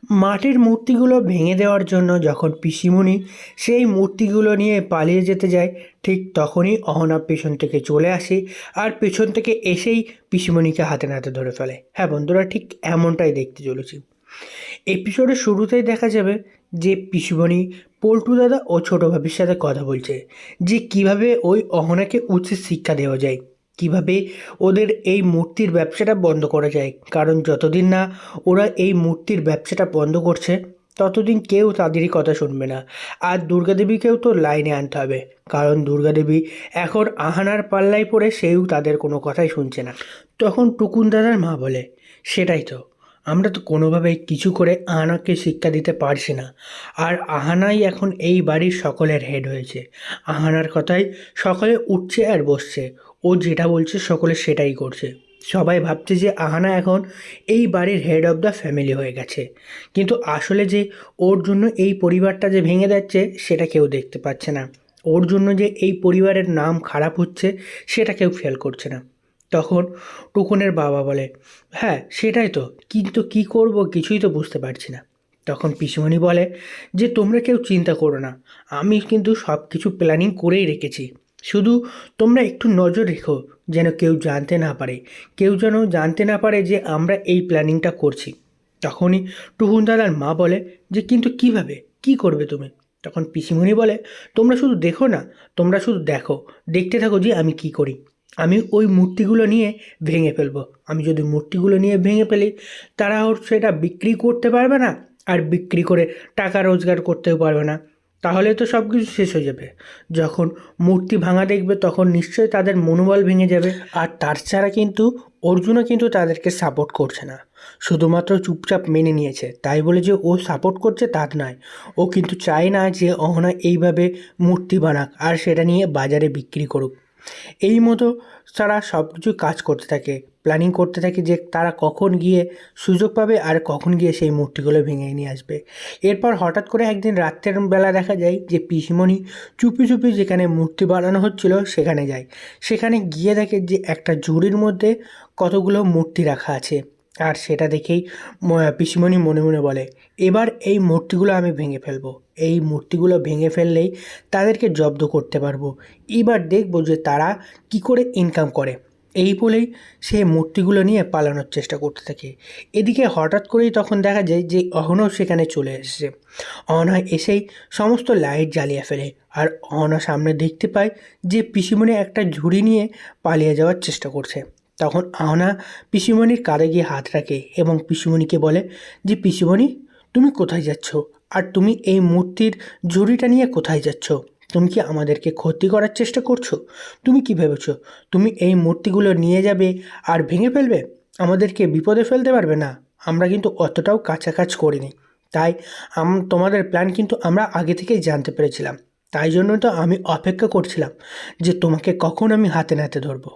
মাটির মূর্তিগুলো ভেঙে দেওয়ার জন্য যখন পিসিমণি সেই মূর্তিগুলো নিয়ে পালিয়ে যেতে যায়, ঠিক তখনই অহনা পেছন থেকে চলে আসে আর পেছন থেকে এসেই পিসিমণিকে হাতে নাতে ধরে ফেলে। হ্যাঁ বন্ধুরা, ঠিক এমনটাই দেখতে চলেছি। এপিসোডের শুরুতেই দেখা যাবে যে পিসিমণি পল্টু দাদা ও ছোট ভাবির সাথে কথা বলছে যে কিভাবে ওই অহনাকে উচিত শিক্ষা দেওয়া যায়, কিভাবে ওদের এই মূর্তির ব্যবসাটা বন্ধ করা যায়। কারণ যতদিন না ওরা এই মূর্তির ব্যবসাটা বন্ধ করছে ততদিন কেউ তাদেরই কথা শুনবে না। আর দুর্গাদেবীকেও তো লাইনে আনতে হবে, কারণ দুর্গাদেবী এখন আহানার পাল্লায় পড়ে সেও তাদের কোনো কথাই শুনছে না। তখন টুকুন দাদার মা বলে, সেটাই তো, আমরা তো কোনোভাবেই কিছু করে আহানাকে শিক্ষা দিতে পারছি না। আর আহানাই এখন এই বাড়ির সকলের হেড হয়েছে। আহানার কথাই সকলে উঠছে আর বসছে, ও যেটা বলছে সকলে সেটাই করছে। সবাই ভাবছে যে আহানা এখন এই বাড়ির হেড অফ দ্য ফ্যামিলি হয়ে গেছে, কিন্তু আসলে যে ওর জন্য এই পরিবারটা যে ভেঙে যাচ্ছে সেটা কেউ দেখতে পাচ্ছে না। ওর জন্য যে এই পরিবারের নাম খারাপ হচ্ছে সেটা কেউ খেয়াল করছে না। তখন টুকুনের বাবা বলে, হ্যাঁ সেটাই তো, কিন্তু কী করব কিছুই তো বুঝতে পারছি না। তখন পিসিমণি বলে যে তোমরা কেউ চিন্তা করো না, আমি কিন্তু সব কিছু প্ল্যানিং করেই রেখেছি। শুধু তোমরা একটু নজর রেখো যেন কেউ জানতে না পারে, কেউ যেন জানতে না পারে যে আমরা এই প্ল্যানিংটা করছি। তখনই টুকুন দাদার মা বলে যে কিন্তু কিভাবে, কি করবে তুমি? তখন পিসিমণি বলে, তোমরা শুধু দেখো না, তোমরা শুধু দেখো, দেখতে থাকো যে আমি কি করি। আমি ওই মূর্তিগুলো নিয়ে ভেঙে ফেলবো। আমি যদি মূর্তিগুলো নিয়ে ভেঙে ফেলি, তারা ওর সেটা বিক্রি করতে পারবে না, আর বিক্রি করে টাকা রোজগার করতেও পারবে না। তাহলে তো সব কিছু শেষ হয়ে যাবে। যখন মূর্তি ভাঙা দেখবে তখন নিশ্চয়ই তাদের মনোবল ভেঙে যাবে। আর তার ছাড়া কিন্তু অর্জুনও কিন্তু তাদেরকে সাপোর্ট করছে না, শুধুমাত্র চুপচাপ মেনে নিয়েছে। তাই বলে যে ও সাপোর্ট করছে তা নয়, ও কিন্তু চায় না যে অহনা এইভাবে মূর্তি বানাক আর সেটা নিয়ে বাজারে বিক্রি করুক। এই মতো তারা সব কিছু কাজ করতে থাকে, প্ল্যানিং করতে থাকে যে তারা কখন গিয়ে সুযোগ পাবে আর কখন গিয়ে সেই মূর্তিগুলো ভেঙে নিয়ে আসবে। এরপর হঠাৎ করে একদিন রাত্রের বেলা দেখা যায় যে পিসিমণি চুপি চুপি যেখানে মূর্তি বানানো হচ্ছিল সেখানে যায়। সেখানে গিয়ে দেখে যে একটা ঝুড়ির মধ্যে কতগুলো মূর্তি রাখা আছে। আর সেটা দেখেই পিসিমণি মনে মনে বলে, এবার এই মূর্তিগুলো আমি ভেঙে ফেলবো। এই মূর্তিগুলো ভেঙে ফেললেই তাদেরকে জব্দ করতে পারবো। এবার দেখবো যে তারা কি করে ইনকাম করে। এই বলেই সে মূর্তিগুলো নিয়ে পালানোর চেষ্টা করতে থাকে। এদিকে হঠাৎ করেই তখন দেখা যায় যে অহনাও সেখানে চলে এসেছে। অহনা এসেই সমস্ত লাইট জ্বালিয়ে ফেলে, আর অহনা সামনে দেখতে পায় যে পিসিমণি একটা ঝুড়ি নিয়ে পালিয়ে যাওয়ার চেষ্টা করছে। তখন অহনা পিসিমণির কাঁধে গিয়ে হাত রাখে এবং পিসিমণিকে বলে যে পিসিমণি, তুমি কোথায় যাচ্ছ? আর তুমি এই মূর্তির ঝুড়িটা নিয়ে কোথায় যাচ্ছ? তুমি কি আমাদেরকে ক্ষতি করার চেষ্টা করছো? তুমি কি ভেবেছো তুমি এই মূর্তিগুলো নিয়ে যাবে আর ভেঙে ফেলবে, আমাদেরকে বিপদে ফেলতে পারবে? না, আমরা কিন্তু অতটাও কাছাকাছি করিনি। তাই তোমাদের প্ল্যান কিন্তু আমরা আগে থেকেই জানতে পেরেছিলাম। তাই জন্য তো আমি অপেক্ষা করছিলাম যে তোমাকে কখন আমি হাতে নাতে ধরবো।